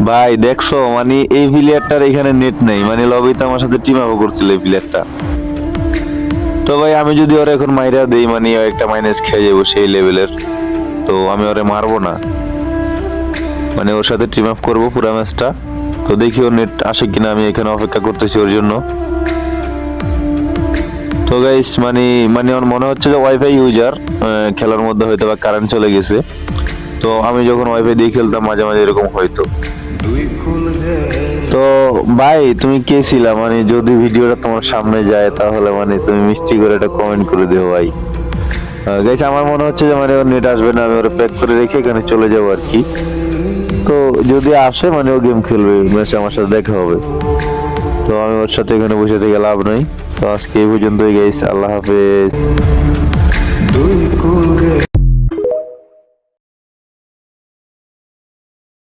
ভাই দেখছো মানে এই প্লেয়ারটার এখানে নেট নেই, মানে লবিতে আমার সাথে টিম আপ করছিল এই প্লেয়ারটা। তো ভাই আমি যদি ওর এখন মাইরা দেই মানে ও একটা মাইনাস খেয়ে যাবো সেই লেভেলের। তো আমি ওরে মারবো না, মানে ওর সাথে টিম আপ করবো পুরো ম্যাচটা। তো দেখি ওর নেট আসে কিনা, আমি এখানে অপেক্ষা করতেছি ওর জন্য। তো গাইস মানে মানে ওর মনে হচ্ছে যে ওয়াইফাই ইউজার, খেলার মধ্যে হয়তো বা কারেন্ট চলে গেছে। তো আমি যখন ওয়াইফাই দিয়ে খেলতাম মাঝে মাঝে এরকম হয়তো। তো ভাই তুমি কে ছিলা, মানে যদি ভিডিওটা তোমার সামনে যায় তাহলে মানে তুমি মিষ্টি করে একটা কমেন্ট করে দিও ভাই। গাইস আমার মনে হচ্ছে যে মানে ওর নেট আসবে না, আমি ওরা প্যাক করে রেখে এখানে চলে যাবো আর কি। তো যদি আসে মানে ও গেম খেলবে, ম্যাচে আমার সাথে দেখা হবে। তো আমি ওর সাথে এখানে বসে থেকে লাভ নাই। তো আজকে এই পর্যন্তই গাইস, আল্লাহ হাফেজ।